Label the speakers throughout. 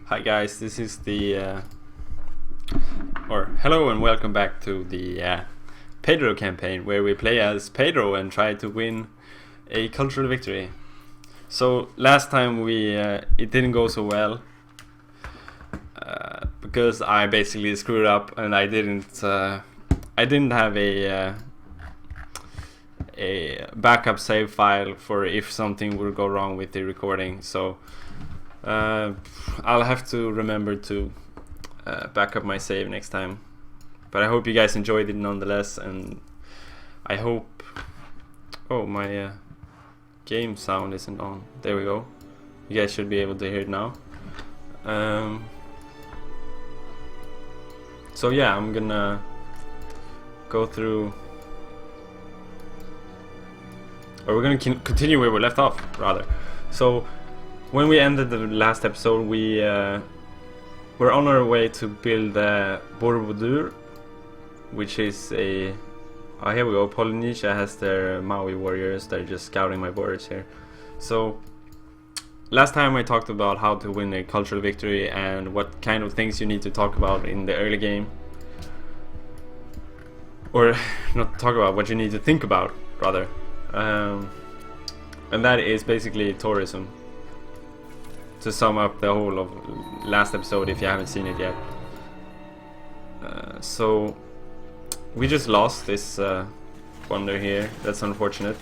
Speaker 1: Hi guys, this is the hello and welcome back to the Pedro campaign, where we play as Pedro and try to win a cultural victory. So last time it didn't go so well because I basically screwed up and I didn't have a backup save file for if something would go wrong with the recording. So I'll have to remember to back up my save next time. But I hope you guys enjoyed it nonetheless, and I hope... Oh, my game sound isn't on. There we go. You guys should be able to hear it now. So yeah, I'm gonna go through... Or we're gonna continue where we left off, rather. So when we ended the last episode, we're on our way to build Borobudur, which is a... Oh, here we go. Polynesia has their Maui warriors. They're just scouting my borders here. So last time I talked about how to win a cultural victory and what kind of things you need to talk about in the early game. Or not talk about, what you need to think about, rather. And that is basically tourism. To sum up the whole of last episode, if you haven't seen it yet. So we just lost this wonder here. That's unfortunate.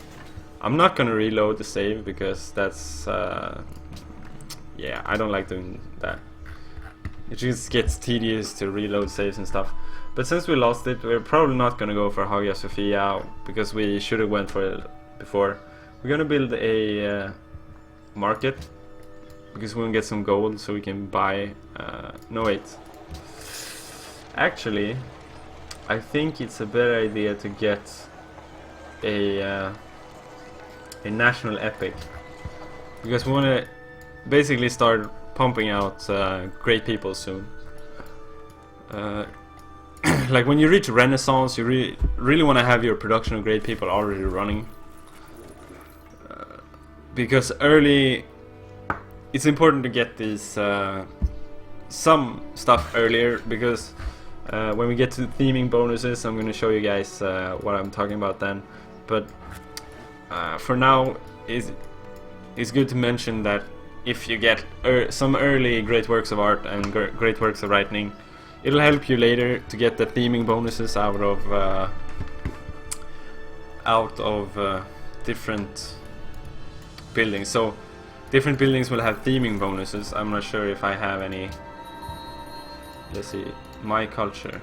Speaker 1: I'm not gonna reload the save because that's yeah, I don't like doing that. It just gets tedious to reload saves and stuff. But since we lost it, we're probably not gonna go for Hagia Sophia because we should have went for it before. We're gonna build a market because we can get some gold so we can buy... no, wait. Actually, I think it's a better idea to get a national epic, because we want to basically start pumping out great people soon. Like when you reach Renaissance, you really want to have your production of great people already running, because early... It's important to get these some stuff earlier, because when we get to theming bonuses, I'm going to show you guys what I'm talking about then. But for now, it's good to mention that if you get some early great works of art and great works of writing, it'll help you later to get the theming bonuses out of different buildings. So different buildings will have theming bonuses. I'm not sure if I have any. Let's see, my culture.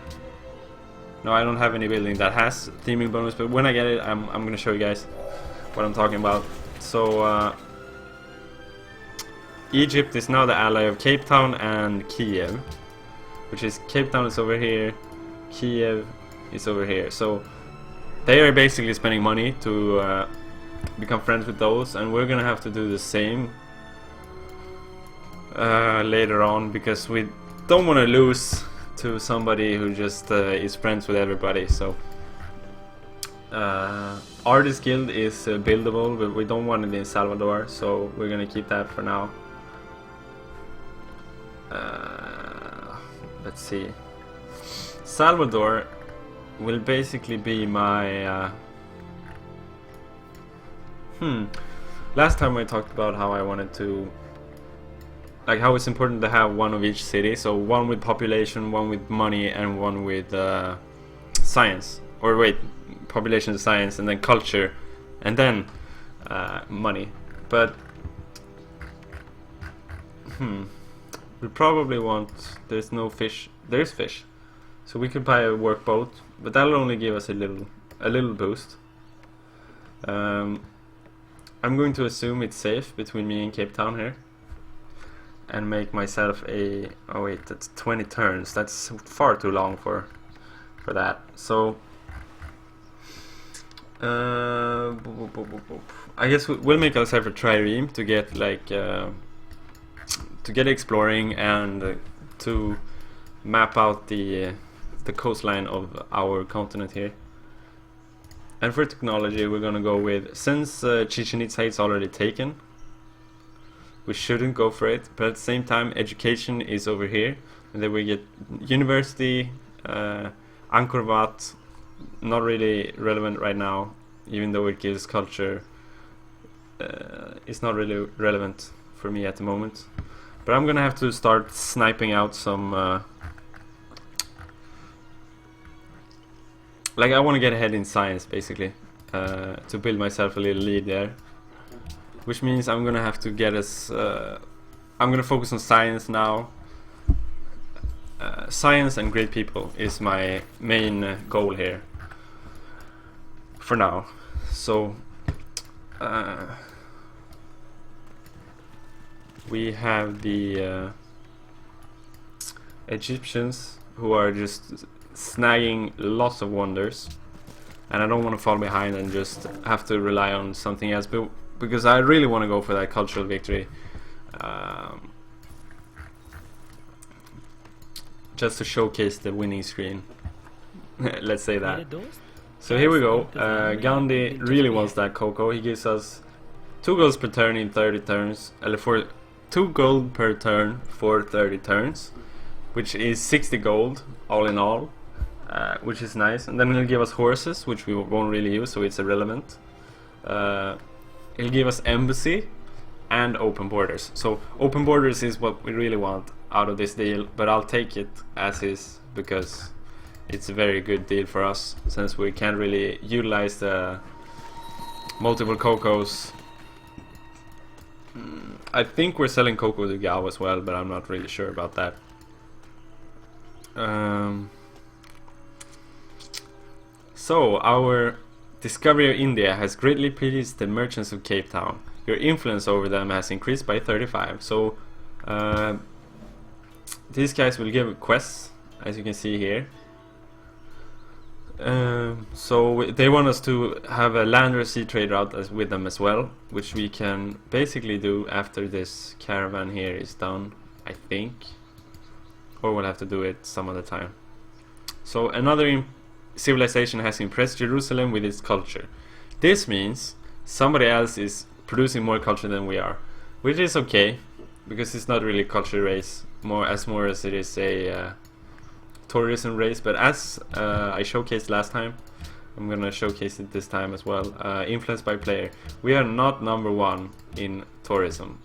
Speaker 1: No, I don't have any building that has theming bonus, but when I get it, I'm gonna show you guys what I'm talking about. So Egypt is now the ally of Cape Town and Kiev, which is Cape Town is over here, Kiev is over here. So they are basically spending money to become friends with those, and we're gonna have to do the same later on, because we don't want to lose to somebody who just is friends with everybody. So Artist Guild is buildable, but we don't want it in Salvador, so we're gonna keep that for now. Let's see, Salvador will basically be my last time I talked about how I wanted to, like, how it's important to have one of each city. So one with population, one with money, and one with science. Or wait, population, science, and then culture, and then money. But we probably want... There's no fish. There's fish, so we could buy a work boat, but that'll only give us a little boost. I'm going to assume it's safe between me and Cape Town here, and make myself a... Oh wait, that's 20 turns. That's far too long for that. So I guess we'll make ourselves a trireme to get like to get exploring and to map out the coastline of our continent here. And for technology, we're gonna go with, since Chichen Itza is already taken, we shouldn't go for it, but at the same time education is over here, and then we get university, Angkor Wat, not really relevant right now, even though it gives culture. It's not really relevant for me at the moment, but I'm gonna have to start sniping out some like I want to get ahead in science basically, to build myself a little lead there, which means I'm gonna have to get us I'm gonna focus on science now. Science and great people is my main goal here for now. So we have the Egyptians who are just snagging lots of wonders, and I don't want to fall behind and just have to rely on something else, but because I really want to go for that cultural victory, just to showcase the winning screen. Let's say that. So here we go. Gandhi really wants that cocoa. He gives us 2 goals per turn in 30 turns, for 2 gold per turn for 30 turns, which is 60 gold all in all, which is nice. And then he'll give us horses, which we won't really use, so it's irrelevant. He'll give us embassy and open borders. So open borders is what we really want out of this deal, but I'll take it as is because it's a very good deal for us, since we can't really utilize the multiple cocos. I think we're selling cocoa to Gao as well, but I'm not really sure about that. So our discovery of India has greatly pleased the merchants of Cape Town. Your influence over them has increased by 35. So these guys will give quests, as you can see here. So they want us to have a land or sea trade route with them as well, which we can basically do after this caravan here is done, I think, or we'll have to do it some other time. So another civilization has impressed Jerusalem with its culture. This means somebody else is producing more culture than we are, which is okay, because it's not really a culture race, more as it is a tourism race. But as I showcased last time, I'm gonna showcase it this time as well. Influenced by player, we are not #1 in tourism.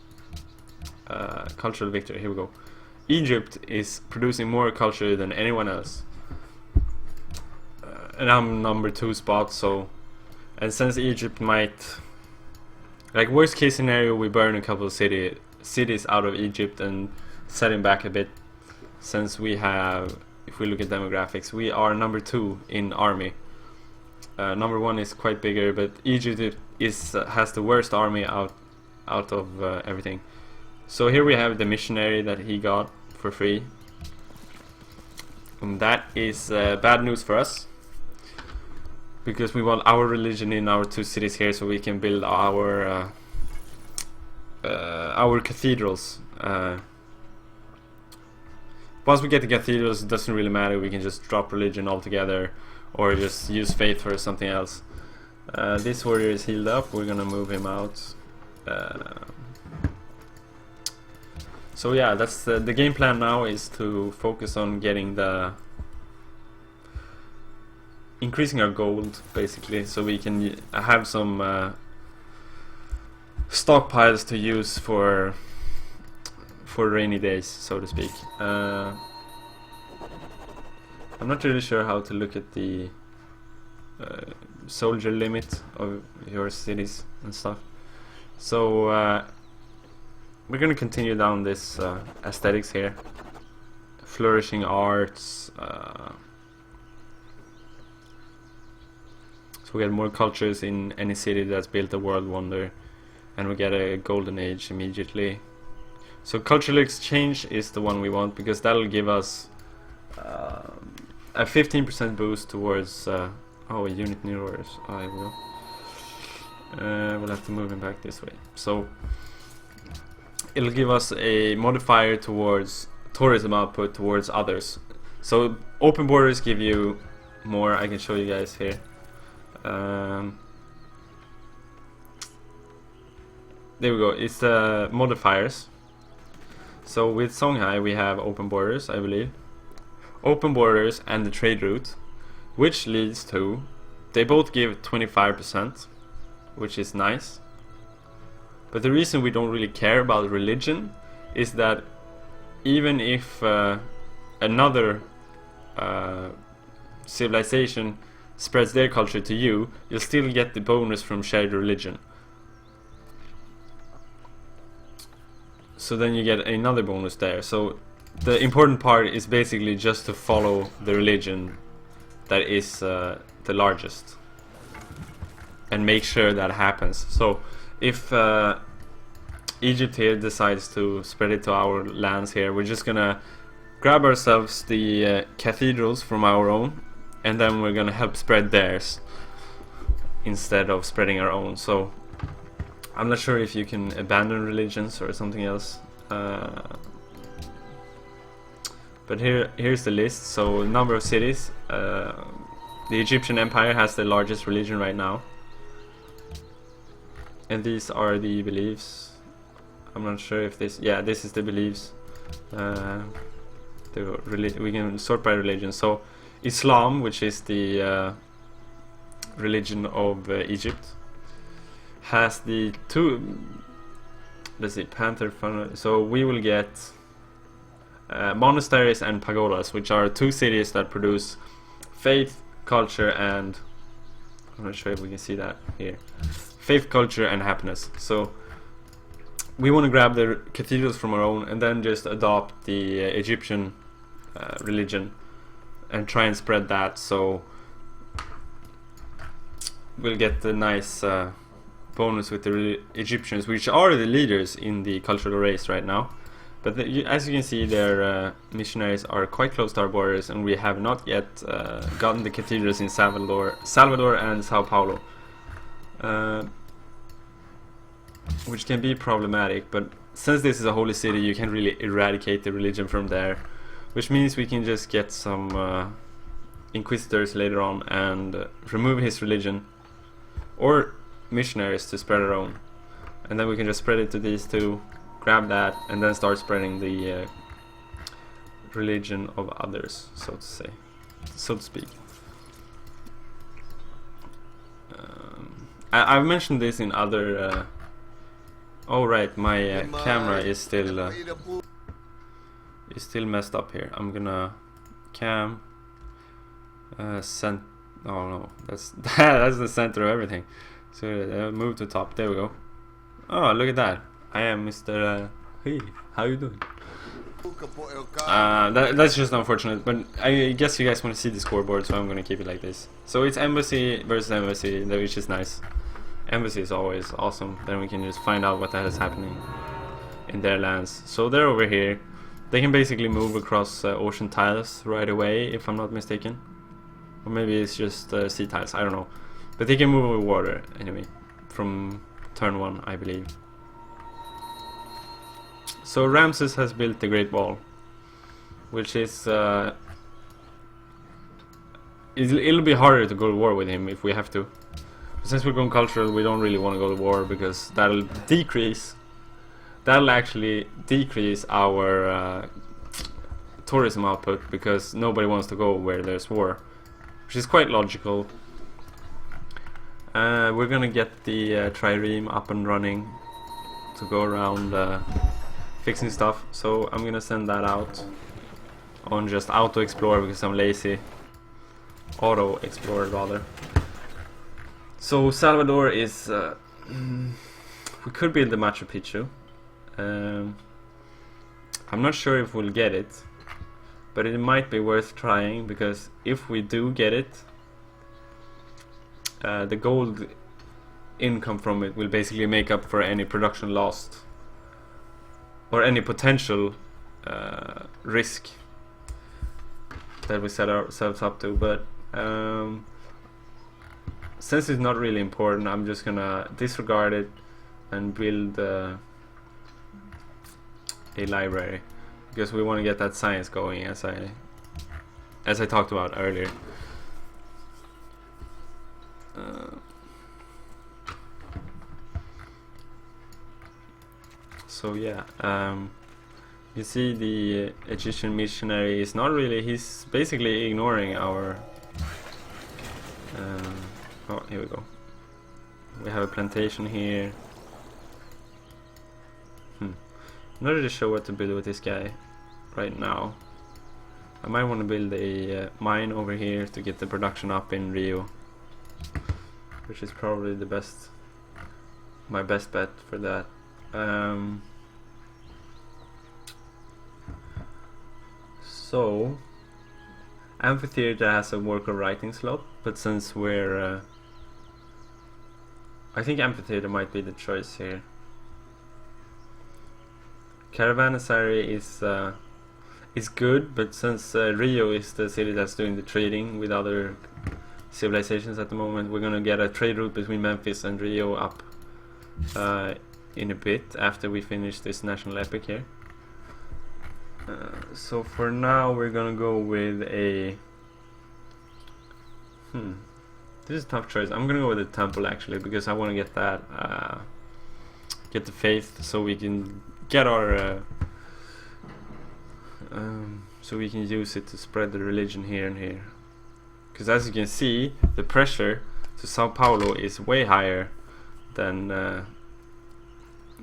Speaker 1: Cultural victory, here we go. Egypt is producing more culture than anyone else, and I'm #2 spot. So, and since Egypt might, like worst case scenario, we burn a couple of cities out of Egypt and setting back a bit, since we have, if we look at demographics, we are #2 in army. #1 is quite bigger, but Egypt has the worst army out of everything. So here we have the missionary that he got for free, and that is bad news for us, because we want our religion in our 2 cities here, so we can build our cathedrals. Once we get the cathedrals, it doesn't really matter. We can just drop religion altogether, or just use faith for something else. This warrior is healed up. We're gonna move him out. So yeah, that's the game plan now, is to focus on getting increasing our gold basically, so we can have some stockpiles to use for rainy days, so to speak. I'm not really sure how to look at the soldier limit of your cities and stuff. So we're gonna continue down this aesthetics here. Flourishing arts. So we get more cultures in any city that's built a world wonder, and we get a golden age immediately. So cultural exchange is the one we want, because that'll give us a 15% boost towards a unit new orders. I will. We'll have to move him back this way. So it'll give us a modifier towards tourism output towards others. So open borders give you more. I can show you guys here. there we go. It's the modifiers. So with Songhai we have open borders, I believe. Open borders and the trade route, which leads to, they both give 25%, which is nice. But the reason we don't really care about religion is that even if another civilization spreads their culture to you, you'll still get the bonus from shared religion. So then you get another bonus there. So the important part is basically just to follow the religion that is the largest and make sure that happens. So if Egypt here decides to spread it to our lands here, we're just gonna grab ourselves the cathedrals from our own, and then we're gonna help spread theirs instead of spreading our own. So I'm not sure if you can abandon religions or something else, but here's the list. So number of cities. The Egyptian Empire has the largest religion right now, and these are the beliefs. I'm not sure if this, yeah, this is the beliefs. We can sort by religion. So Islam, which is the religion of Egypt, has the two, let's see, Panther Fun. So we will get monasteries and pagodas, which are two cities that produce faith, culture, and I'm not sure if we can see that here. Faith, culture, and happiness. So we want to grab the cathedrals from our own and then just adopt the Egyptian religion and try and spread that. So we'll get the nice bonus with the Egyptians, which are the leaders in the cultural race right now. But as you can see, their missionaries are quite close to our borders, and we have not yet gotten the cathedrals in Salvador and Sao Paulo, which can be problematic. But since this is a holy city, you can really eradicate the religion from there, which means we can just get some inquisitors later on and remove his religion, or missionaries to spread our own, and then we can just spread it to these two, grab that, and then start spreading the religion of others, so to speak. I've mentioned this in other oh right, my camera is still messed up here. I'm gonna cam oh no, that's that's the center of everything. So move to top. There we go. Oh, look at that. I am Mr. Hey, how you doing? That's just unfortunate, but I guess you guys want to see the scoreboard, so I'm gonna keep it like this. So it's embassy versus embassy, which is nice. Embassy is always awesome. Then we can just find out what the hell is happening in their lands. So they're over here. They can basically move across ocean tiles right away, if I'm not mistaken. Or maybe it's just sea tiles, I don't know. But they can move over water anyway, from turn 1, I believe. So Ramses has built the Great Wall, which is it'll be harder to go to war with him if we have to. But since we're going cultural, we don't really want to go to war, because that'll actually decrease our tourism output, because nobody wants to go where there's war, which is quite logical. We're gonna get the trireme up and running to go around fixing stuff, so I'm gonna send that out on just auto explore because I'm lazy. Auto explore rather. So Salvador is we could build the Machu Picchu. I'm not sure if we'll get it, but it might be worth trying, because if we do get it, the gold income from it will basically make up for any production lost or any potential risk that we set ourselves up to. But since it's not really important, I'm just gonna disregard it and build a library, because we want to get that science going, as I talked about earlier. So yeah, you see the Egyptian missionary is not really, he's basically ignoring our oh, here we go. We have a plantation here. Not really sure what to build with this guy right now. I might want to build a mine over here to get the production up in Rio, which is probably the best, my best bet for that. So amphitheater has a worker writing slot, but since we're I think amphitheater might be the choice here. Caravanserai is good, but since Rio is the city that's doing the trading with other civilizations at the moment, we're gonna get a trade route between Memphis and Rio up in a bit after we finish this national epic here. So for now we're gonna go with a this is a tough choice. I'm gonna go with a temple actually, because I want to get that get the faith, so we can get our so we can use it to spread the religion here and here. Because as you can see, the pressure to Sao Paulo is way higher than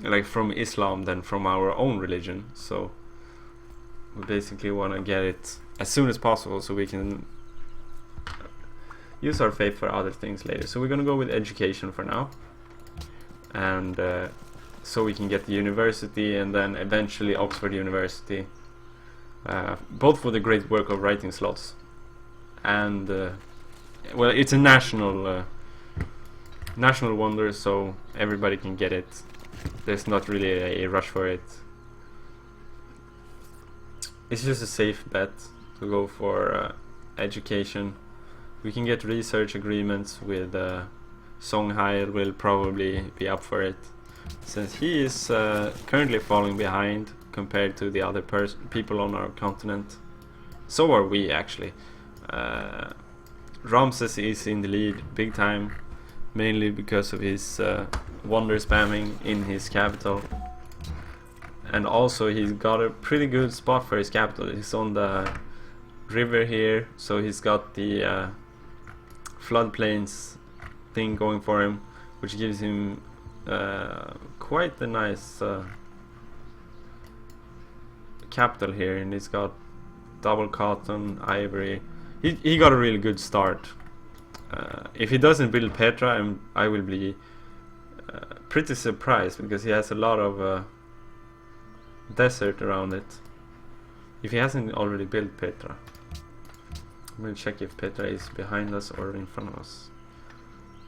Speaker 1: like from Islam than from our own religion. So we basically want to get it as soon as possible so we can use our faith for other things later. So we're gonna go with education for now, and so we can get the university and then eventually Oxford University, both for the great work of writing slots and well, it's a national wonder, so everybody can get it. There's not really a rush for it. It's just a safe bet to go for education. We can get research agreements with Songhai, will probably be up for it, since he is currently falling behind compared to the other people on our continent. So are we actually. Ramses is in the lead big time, mainly because of his wonder spamming in his capital, and also he's got a pretty good spot for his capital. He's on the river here, so he's got the floodplains thing going for him, which gives him quite a nice capital here, and he's got double cotton, ivory. He got a really good start. If he doesn't build Petra, I will be pretty surprised, because he has a lot of desert around it. If he hasn't already built Petra. I'm going to check if Petra is behind us or in front of us.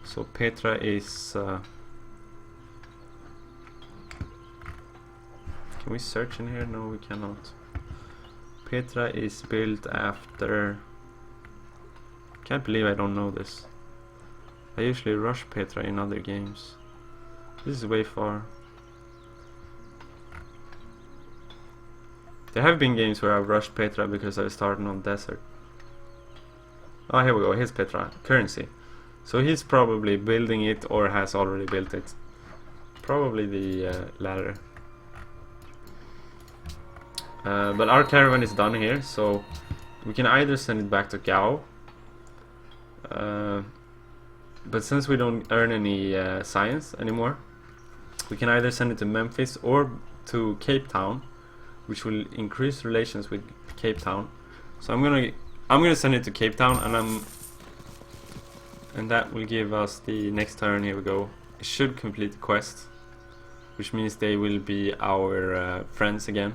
Speaker 1: So Petra is... can we search in here? No, we cannot. Petra is built after... Can't believe I don't know this. I usually rush Petra in other games. This is way far. There have been games where I've rushed Petra because I was starting on desert. Oh, here we go. Here's Petra. Currency. So he's probably building it or has already built it. Probably the latter. But our caravan is done here, so we can either send it back to Gao. But since we don't earn any science anymore, we can either send it to Memphis or to Cape Town, which will increase relations with Cape Town. So I'm gonna send it to Cape Town, and that will give us the next turn. Here we go. It should complete the quest, which means they will be our friends again.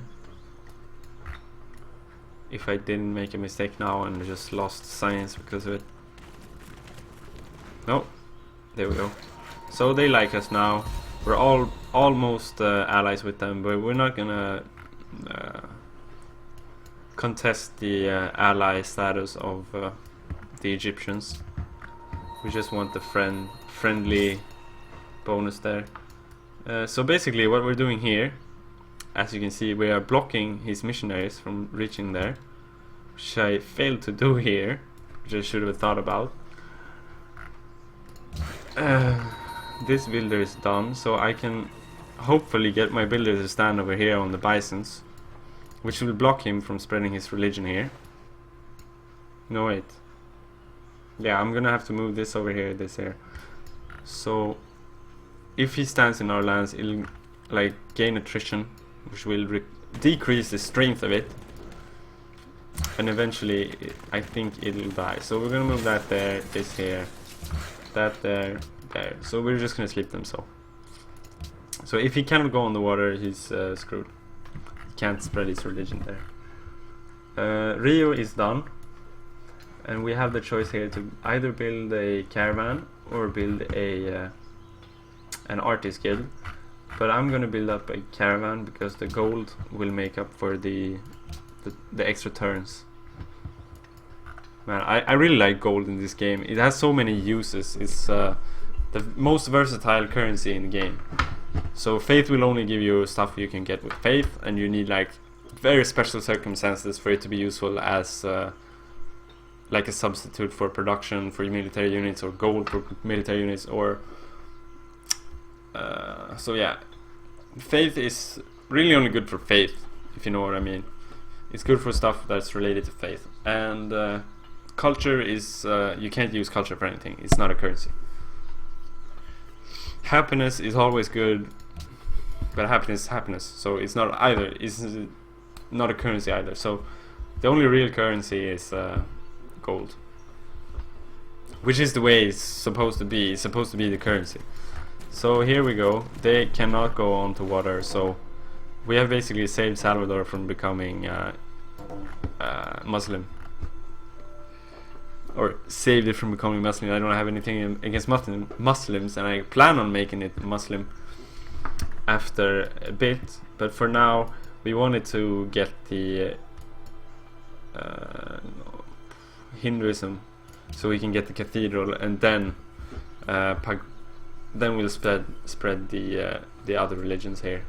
Speaker 1: If I didn't make a mistake now and just lost science because of it. No, there we go. So they like us now. We're almost allies with them, but we're not gonna contest the ally status of the Egyptians. We just want the friendly bonus there. So basically what we're doing here, as you can see, we are blocking his missionaries from reaching there, which I failed to do here, which I should have thought about. This builder is done, so I can hopefully get my builder to stand over here on the bisons, which will block him from spreading his religion here. No, wait. Yeah, I'm gonna have to move this over here, this here. So if he stands in our lands, it'll like gain attrition, which will decrease the strength of it, and eventually I think it'll die. So we're gonna move that there, this here, that there, there. So we're just gonna sleep them. So if he cannot go on the water, he's screwed. He can't spread his religion there. Rio is done, and we have the choice here to either build a caravan or build a an artist guild. But I'm gonna build up a caravan because the gold will make up for the extra turns. Man, I really like gold in this game. It has so many uses. It's the most versatile currency in the game. So faith will only give you stuff you can get with faith, and you need like very special circumstances for it to be useful as like a substitute for production for military units, or gold for military units, or so yeah, faith is really only good for faith, if you know what I mean. It's good for stuff that's related to faith. And culture is you can't use culture for anything. It's not a currency. Happiness is always good, but happiness is happiness, so it's not either. It's not a currency either. So the only real currency is gold, which is the way it's supposed to be. It's supposed to be the currency. So here we go. They cannot go onto water, so we have basically saved Salvador from becoming Muslim, or saved it from becoming Muslim. I don't have anything against Muslims, and I plan on making it Muslim after a bit, but for now we wanted to get the Hinduism, so we can get the cathedral, and then we'll spread the other religions here.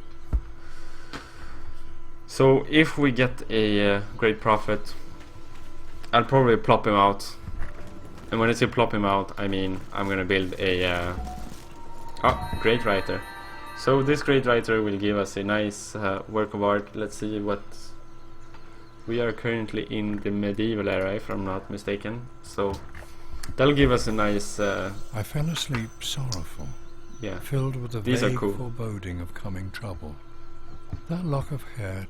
Speaker 1: So if we get a great prophet, I'll probably plop him out. And when I say plop him out, I mean I'm gonna build a great writer. So this great writer will give us a nice work of art. Let's see what we are currently in the medieval era, if I'm not mistaken. So that'll give us a nice.
Speaker 2: I fell asleep sorrowful,
Speaker 1: yeah,
Speaker 2: filled with a
Speaker 1: these
Speaker 2: vague
Speaker 1: are cool.
Speaker 2: foreboding of coming trouble. That lock of hair.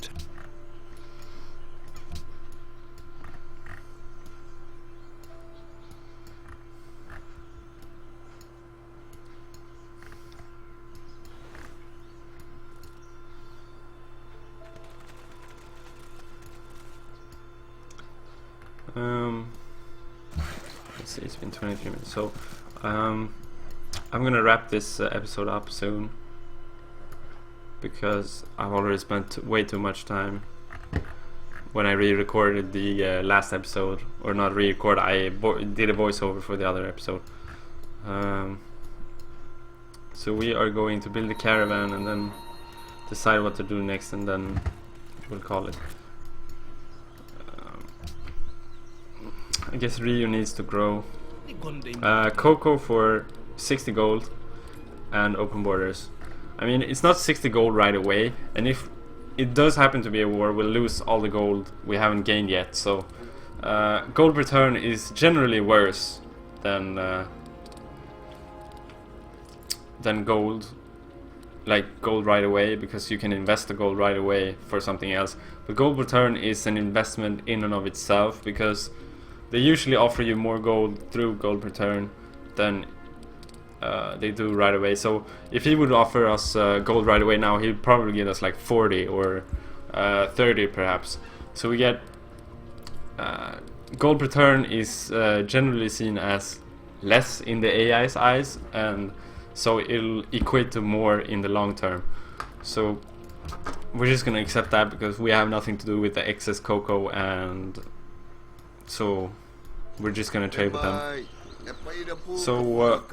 Speaker 1: Let's see, it's been 23 minutes. So I'm gonna wrap this episode up soon, because I've already spent way too much time. When I re-recorded the last episode, or not re-record, I did a voiceover for the other episode. So we are going to build a caravan and then decide what to do next, and then we'll call it. I guess Rio needs to grow cocoa for 60 gold and open borders. I mean, it's not 60 gold right away, and if it does happen to be a war, we'll lose all the gold we haven't gained yet. So gold return is generally worse than gold, like gold right away, because you can invest the gold right away for something else. But gold return is an investment in and of itself, because they usually offer you more gold through gold return than they do right away. So if he would offer us gold right away now, he'd probably give us like 40 or 30 perhaps. So we get gold return is generally seen as less in the AI's eyes, and so it'll equate to more in the long term. So we're just gonna accept that, because we have nothing to do with the excess cocoa, and so we're just gonna trade with them. So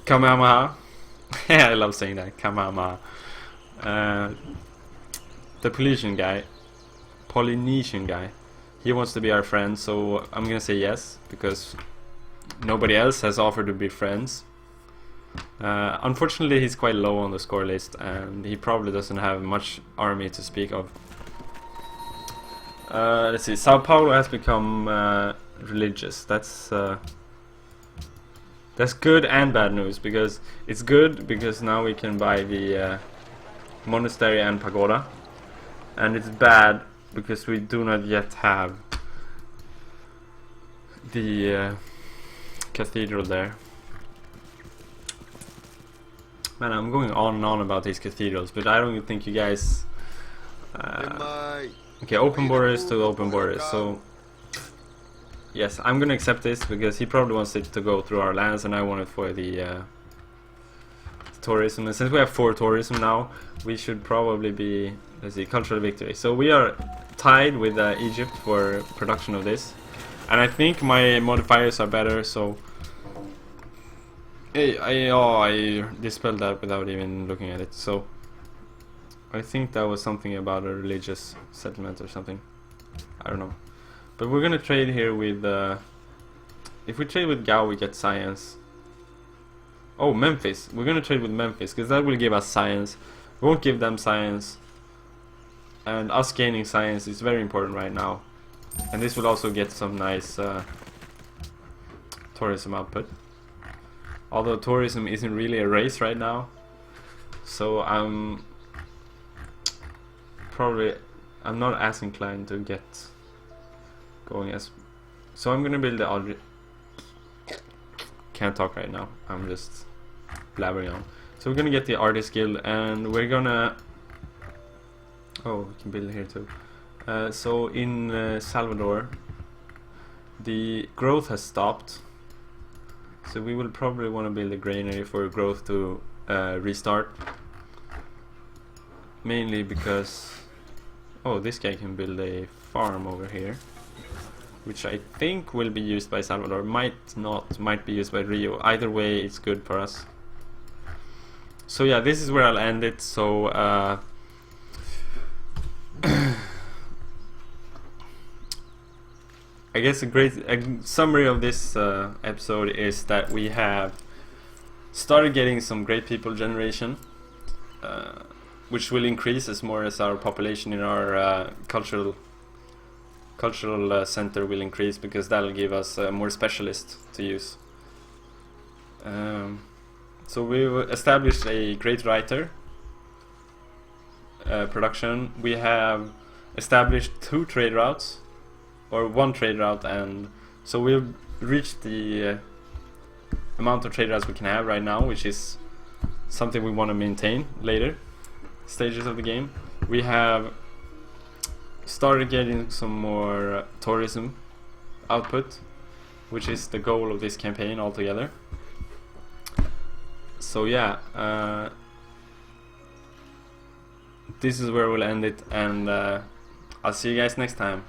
Speaker 1: Kamehameha. I love saying that, Kamehameha. The Polynesian guy, he wants to be our friend, so I'm gonna say yes, because nobody else has offered to be friends. Unfortunately, he's quite low on the score list, and he probably doesn't have much army to speak of. Let's see. Sao Paulo has become religious. That's good and bad news, because it's good because now we can buy the monastery and pagoda, and it's bad because we do not yet have the cathedral there. Man, I'm going on and on about these cathedrals, but I don't think you guys... okay, open borders to open borders, so... Yes, I'm gonna accept this, because he probably wants it to go through our lands, and I want it for the tourism. And since we have 4 tourism now, we should probably be... Let's see, cultural victory. So we are tied with Egypt for production of this. And I think my modifiers are better, so... I dispelled that without even looking at it. So I think that was something about a religious settlement or something. I don't know. But we're gonna trade here with if we trade with Gao, we get science. Oh, Memphis. We're gonna trade with Memphis because that will give us science. We won't give them science, and us gaining science is very important right now. And this will also get some nice tourism output. Although tourism isn't really a race right now, so I'm not as inclined to get going as. So I'm gonna build the can't talk right now. I'm just blabbering on. So we're gonna get the artist guild, and we're gonna. Oh, we can build here too. So in Salvador, the growth has stopped. So we will probably want to build a granary for growth to restart. Mainly because... Oh, this guy can build a farm over here, which I think will be used by Salvador. Might not, might be used by Rio. Either way, it's good for us. So yeah, this is where I'll end it. So... I guess a summary of this episode is that we have started getting some great people generation, which will increase as more as our population in our cultural center will increase, because that'll give us more specialists to use. So we've established a great writer production. We have established 2 trade routes. Or 1 trade route, and so we've reached the amount of trade routes we can have right now, which is something we want to maintain later stages of the game. We have started getting some more tourism output, which is the goal of this campaign altogether. So yeah, this is where we'll end it, and I'll see you guys next time.